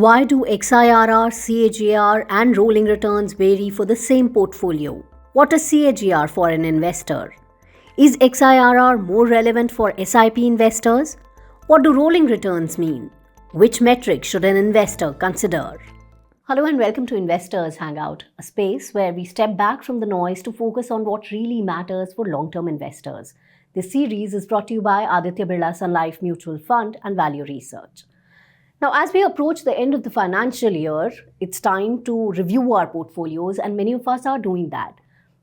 Why do XIRR, CAGR, and rolling returns vary for the same portfolio? What is CAGR for an investor? Is XIRR more relevant for SIP investors? What do rolling returns mean? Which metrics should an investor consider? Hello and welcome to Investors Hangout, a space where we step back from the noise to focus on what really matters for long-term investors. This series is brought to you by Aditya Birla Sun Life Mutual Fund and Value Research. Now, as we approach the end of the financial year, it's time to review our portfolios, and many of us are doing that.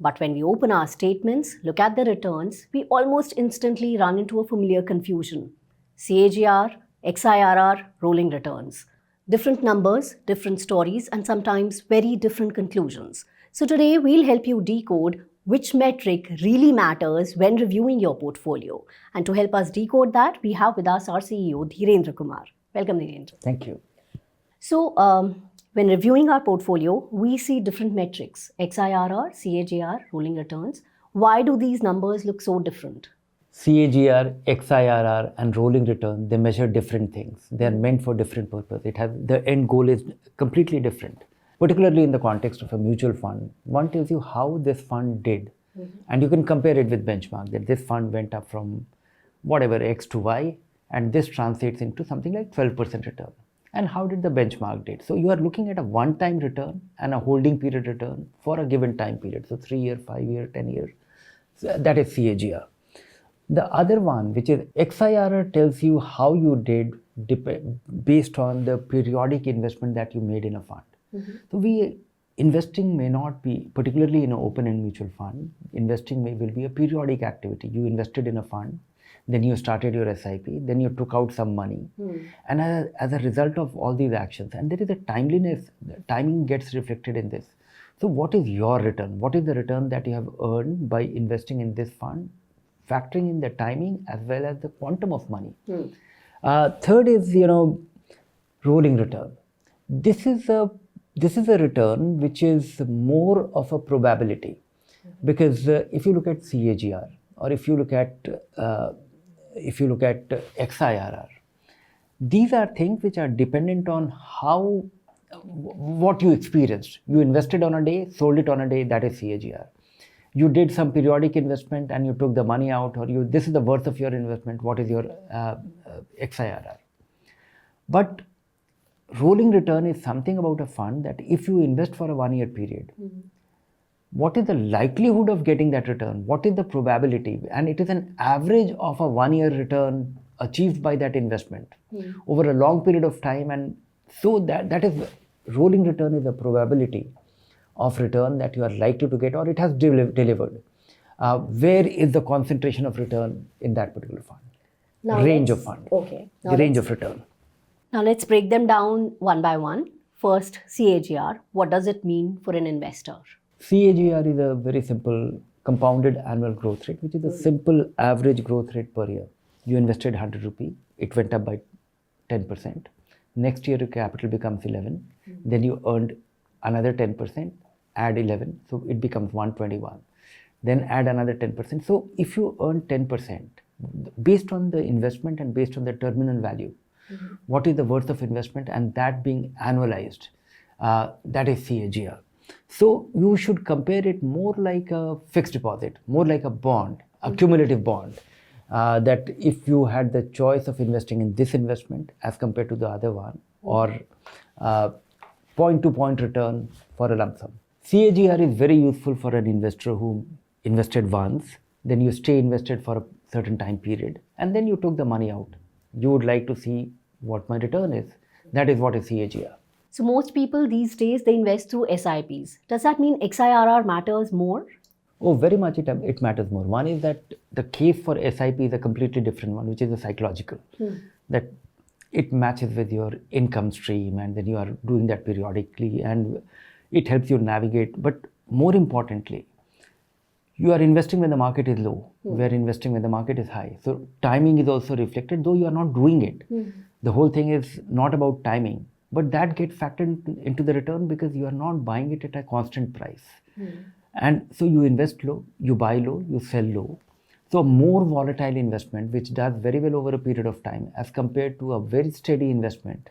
But when we open our statements, look at the returns, we almost instantly run into a familiar confusion. CAGR, XIRR, rolling returns. Different numbers, different stories, and sometimes very different conclusions. So today, we'll help you decode which metric really matters when reviewing your portfolio. And to help us decode that, we have with us our CEO, Dhirendra Kumar. Welcome, Dhirendra. Thank you. So, when reviewing our portfolio, we see different metrics, XIRR, CAGR, rolling returns. Why do these numbers look so different? CAGR, XIRR, and rolling return, they measure different things. They are meant for different purposes. The end goal is completely different. Particularly in the context of a mutual fund, one tells you how this fund did. And you can compare it with benchmark, that this fund went up from whatever X to Y, and this translates into something like 12% return. And how did the benchmark did? So you are looking at a one-time return and a holding period return for a given time period. So 3 year, 5 year, 10 year. So that is CAGR. The other one, which is XIRR, tells you how you did based on the periodic investment that you made in a fund. So investing may not be, particularly in an open-end mutual fund, investing will be a periodic activity. You invested in a fund, then you started your SIP, then you took out some money. And as a result of all these actions, and there is a timeliness, the timing gets reflected in this. So what is your return? What is the return that you have earned by investing in this fund, factoring in the timing as well as the quantum of money? Third is, rolling return. This is a return which is more of a probability, because if you look at CAGR or if you look at XIRR, these are things which are dependent on what you experienced. You invested on a day, sold it on a day, that is CAGR. You did some periodic investment and you took the money out, or this is the worth of your investment, what is your XIRR? But rolling return is something about a fund that if you invest for a 1 year period, what is the likelihood of getting that return? What is the probability? And it is an average of a 1 year return achieved by that investment over a long period of time. And so that is, rolling return is a probability of return that you are likely to get, or it has delivered. Where is the concentration of return in that particular fund? Range of fund. Okay. The range of return. Now let's break them down one by one. First, CAGR. What does it mean for an investor? CAGR is a very simple compounded annual growth rate, which is a simple average growth rate per year. You invested 100 rupee, it went up by 10%. Next year, your capital becomes 11. Then you earned another 10%, add 11, so it becomes 121. Then add another 10%. So if you earn 10%, based on the investment and based on the terminal value, what is the worth of investment, and that being annualized, that is CAGR. So you should compare it more like a fixed deposit, more like a bond, a cumulative bond, that if you had the choice of investing in this investment as compared to the other one, or point-to-point return for a lump sum. CAGR is very useful for an investor who invested once, then you stay invested for a certain time period, and then you took the money out. You would like to see what my return is. That is what is CAGR. So most people these days, they invest through SIPs. Does that mean XIRR matters more? Oh, very much it matters more. One is that the case for SIP is a completely different one, which is a psychological. That it matches with your income stream, and then you are doing that periodically, and it helps you navigate. But more importantly, you are investing when the market is low. We are investing when the market is high. So timing is also reflected, though you are not doing it. The whole thing is not about timing, but that gets factored into the return because you are not buying it at a constant price. And so you invest low, you buy low, you sell low. So a more volatile investment, which does very well over a period of time as compared to a very steady investment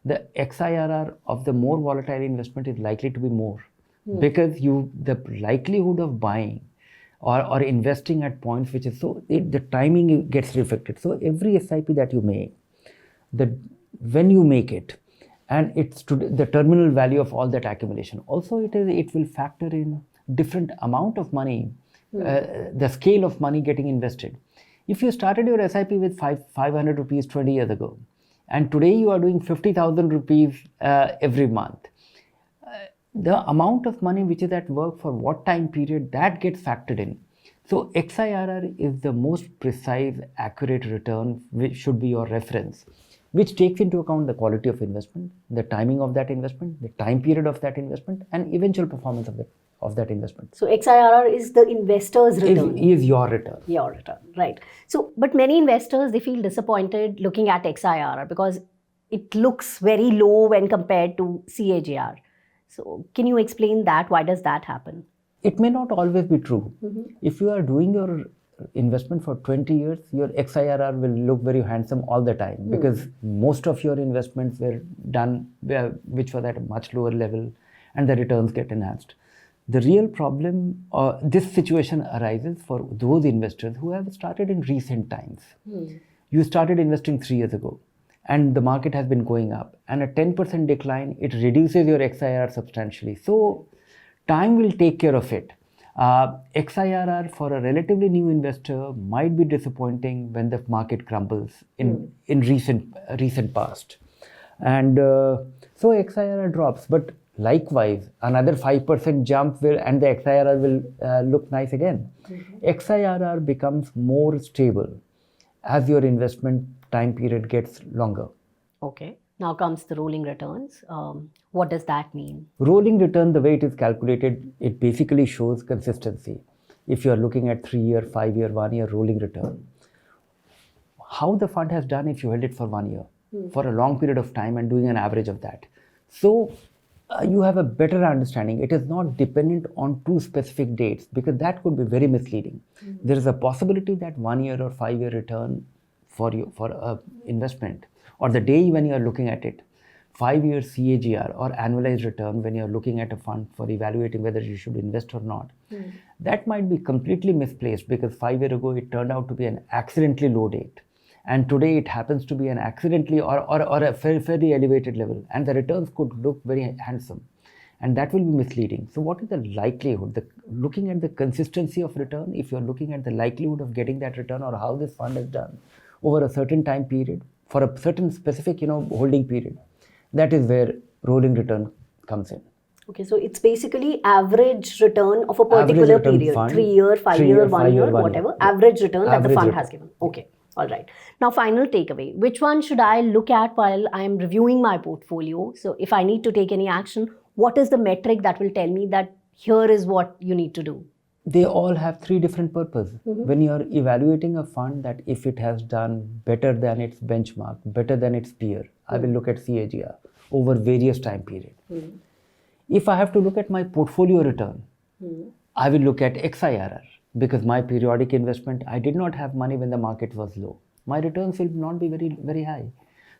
the XIRR of the more volatile investment is likely to be more because the likelihood of buying or investing at points which is the timing gets reflected. So every SIP that you make, when you make it, and it's to the terminal value of all that accumulation. Also, it will factor in different amount of money, the scale of money getting invested. If you started your SIP with 500 rupees 20 years ago, and today you are doing 50,000 rupees every month, the amount of money which is at work for what time period, that gets factored in. So XIRR is the most precise, accurate return, which should be your reference, which takes into account the quality of investment, the timing of that investment, the time period of that investment, and eventual performance of that investment. So XIRR is the investor's return. Is your return. Your return, right. So, but many investors, they feel disappointed looking at XIRR because it looks very low when compared to CAGR. So, can you explain that? Why does that happen? It may not always be true. If you are doing your investment for 20 years, your XIRR will look very handsome all the time because most of your investments were done which was at a much lower level and the returns get enhanced. The real problem, this situation arises for those investors who have started in recent times. You started investing 3 years ago and the market has been going up, and a 10% decline, it reduces your XIRR substantially. So time will take care of it. XIRR for a relatively new investor might be disappointing when the market crumbles in recent past, and so XIRR drops. But likewise, another 5% jump and the XIRR will look nice again. XIRR becomes more stable as your investment time period gets longer. Okay. Now comes the rolling returns. What does that mean? Rolling return, the way it is calculated, it basically shows consistency. If you are looking at 3-year, 5-year, 1-year rolling return, how the fund has done if you held it for 1 year, for a long period of time and doing an average of that. So you have a better understanding. It is not dependent on 2 specific dates because that could be very misleading. There is a possibility that 1 year or 5-year return for investment, or the day when you are looking at it, 5-year CAGR or annualized return when you are looking at a fund for evaluating whether you should invest or not, that might be completely misplaced because 5 years ago it turned out to be an accidentally low date, and today it happens to be an accidentally or a fairly elevated level, and the returns could look very handsome, and that will be misleading. So what is the likelihood? Looking at the consistency of return, if you are looking at the likelihood of getting that return or how this fund has done over a certain time period, for a certain specific holding period, that is where rolling return comes in. Okay, so it's basically average return of a particular period, fund, 3 year, 5 year, 1 year, whatever, average return that the fund has given. Okay, all right. Now, final takeaway. Which one should I look at while I am reviewing my portfolio? So if I need to take any action, what is the metric that will tell me that here is what you need to do? They all have 3 different purposes. When you are evaluating a fund, that if it has done better than its benchmark, better than its peer, I will look at CAGR over various time periods. If I have to look at my portfolio return, I will look at XIRR because my periodic investment, I did not have money when the market was low. My returns will not be very, very high.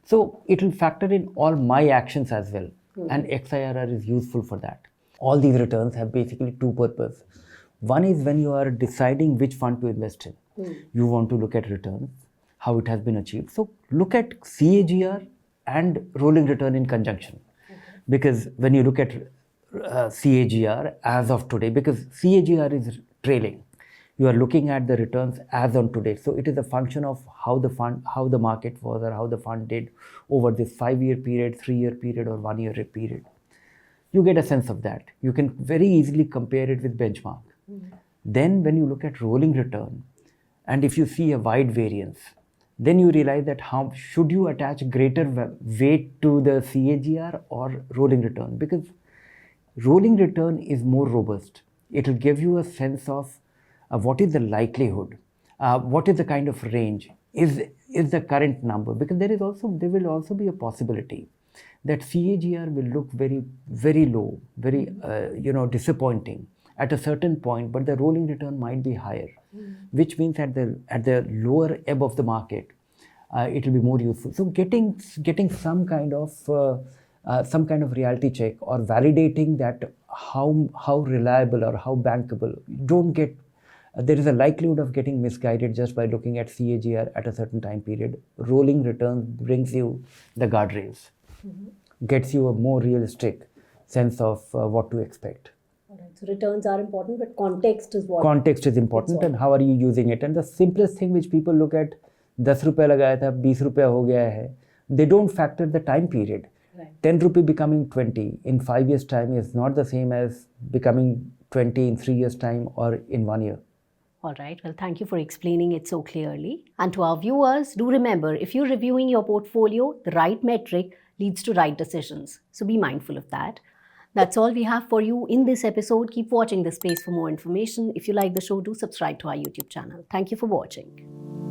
So it will factor in all my actions as well, and XIRR is useful for that. All these returns have basically 2 purposes. One is when you are deciding which fund to invest in. You want to look at returns, how it has been achieved. So look at CAGR and rolling return in conjunction. Because when you look at CAGR as of today, because CAGR is trailing, you are looking at the returns as on today. So it is a function of how the market was or how the fund did over this 5-year period, 3-year period or 1-year period. You get a sense of that. You can very easily compare it with benchmark. Then when you look at rolling return, and if you see a wide variance, then you realize that how should you attach greater weight to the CAGR or rolling return, because rolling return is more robust. It will give you a sense of what is the likelihood, what is the kind of range, is the current number, because there will also be a possibility that CAGR will look very, very low, very disappointing at a certain point, but the rolling return might be higher, which means at the lower ebb of the market, it will be more useful. So getting some kind of reality check or validating that how reliable or how bankable. Don't get there is a likelihood of getting misguided just by looking at CAGR at a certain time period. Rolling returns brings you the guardrails, gets you a more realistic sense of what to expect. All right. So returns are important, but context is what. Context is important, and how are you using it? And the simplest thing which people look at, 10 रुपया लगाया था 20 रुपया हो गया है, they don't factor the time period. Right. 10 rupee becoming 20 in 5 years time is not the same as becoming 20 in 3 years time or in 1 year. All right. Well, thank you for explaining it so clearly. And to our viewers, do remember, if you're reviewing your portfolio, the right metric leads to right decisions. So be mindful of that. That's all we have for you in this episode. Keep watching this space for more information. If you like the show, do subscribe to our YouTube channel. Thank you for watching.